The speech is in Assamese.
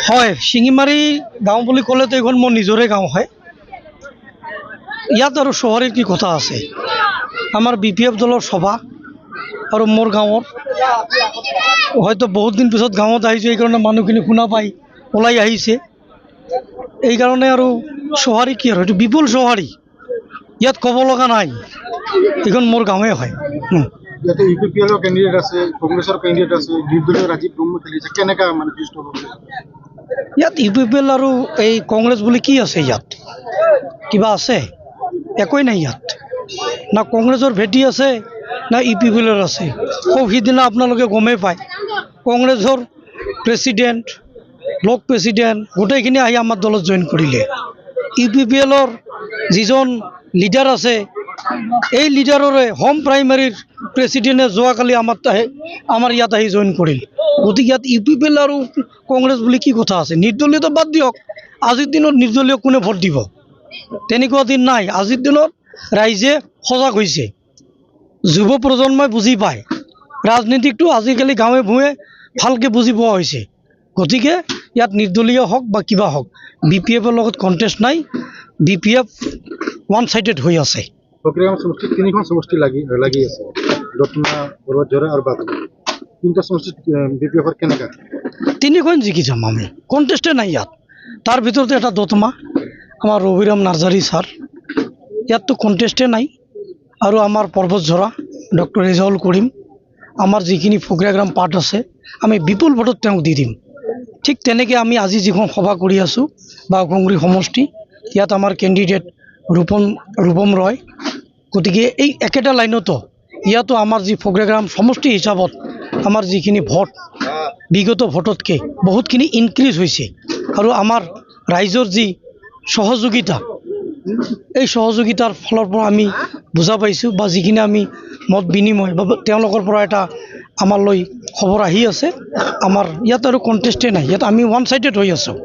হয় শিঙিমাৰী গাঁও বুলি ক'লেতো এইখন মোৰ নিজৰে গাঁও হয়। ইয়াত আৰু চহৰৰ কি কথা আছে, আমাৰ BPF দলৰ সভা আৰু মোৰ গাঁৱৰ হয়তো বহুত দিন পিছত গাঁৱত আহিছোঁ, এইকাৰণে মানুহখিনি শুনা পাই ওলাই আহিছে। এইকাৰণে আৰু চহাৰী কি আৰু এইটো বিপুল চহাৰী, ইয়াত ক'ব লগা নাই, এইখন মোৰ গাঁৱে হয়। ইয়াতে UPPL কেণ্ডিডেট আছে, কংগ্ৰেছৰ কেণ্ডিডেট আছে, নিৰ্দলীয় ৰাজীৱ ব্ৰহ্ম খেলিছে, কেনেকা মানে দৃষ্ট হ'ব? ইয়াত UPPL আৰু এই কংগ্ৰেছ বুলি কি আছে, ইয়াত কিবা আছে? একোৱেই নাই ইয়াত, না কংগ্ৰেছৰ ভেটি আছে না UPPLৰ আছে। সিদিনা আপোনালোকে গমেই পায়, কংগ্ৰেছৰ প্ৰেছিডেণ্ট, ব্লক প্ৰেছিডেণ্ট গোটেইখিনি আহি আমাৰ দলত জইন কৰিলে। UPPLৰ যিজন লিডাৰ আছে, এই লিডাৰৰে হোম প্ৰাইমাৰীৰ প্ৰেছিডেণ্টে যোৱাকালি আমাৰ ইয়াত আহি জইন কৰিল। গতিকে ইয়াত UPPL আৰু কংগ্ৰেছ বুলি কি কথা আছে? নিৰ্দলীয়তো বাদ দিয়ক, আজিৰ দিনত নিৰ্দলীয় কোনে ভোট দিব? তেনেকুৱা দিন নাই। আজিৰ দিনত ৰাইজে সজাগ হৈছে, যুৱ প্ৰজন্মই বুজি পায়, ৰাজনীতিকটো আজিকালি গাঁৱে ভূঞে ভালকৈ বুজি পোৱা হৈছে। গতিকে ইয়াত নিৰ্দলীয় হওক বা কিবা হওক, BPFৰ লগত কণ্টেষ্ট নাই, BPF ওৱান ছাইডেড হৈ আছে। ফকীৰাগাঁও সমষ্টিত তিনিখন সমষ্টি লাগি আছে, দতমা, বৰুৱাঝৰা আৰু বাগমা। তিনিটা সমষ্টিত BPFৰ কেনেকা? তিনিখন জিকি যাম আমি, কণ্টেষ্টে নাই ইয়াত। তাৰ ভিতৰতে এটা দতমা, আমাৰ ৰবিৰাম নাৰ্জাৰী ছাৰ, ইয়াততো কণ্টেষ্টে নাই। আৰু আমাৰ পৰ্বতঝৰা ডক্টৰ ৰেজাউল কৰিম, আমাৰ যিখিনি ফকীৰাগাঁও পাৰ্ট আছে, আমি বিপুল ভোটত তেওঁক দি দিম। ঠিক তেনেকৈ আমি আজি যিখন সভা কৰি আছোঁ বাওকংগ্ৰী সমষ্টি, ইয়াত আমাৰ কেণ্ডিডেট ৰূপম ৰয়। গতিকে এই একেটা লাইনতো ইয়াতো আমাৰ যি ফকীৰাগাঁও সমষ্টি হিচাপত আমাৰ যিখিনি ভোট বিগত ভোটতকৈ বহুতখিনি ইনক্ৰিজ হৈছে, আৰু আমাৰ ৰাইজৰ যি সহযোগিতা, এই সহযোগিতাৰ ফালৰ পৰা আমি বুজা পাইছোঁ, বা যিখিনি আমি মত বিনিময় বা তেওঁলোকৰ পৰা এটা আমালৈ খবৰ আহি আছে, আমাৰ ইয়াত আৰু কণ্টেষ্টেই নাই, ইয়াত আমি ওৱান ছাইডেড হৈ আছোঁ।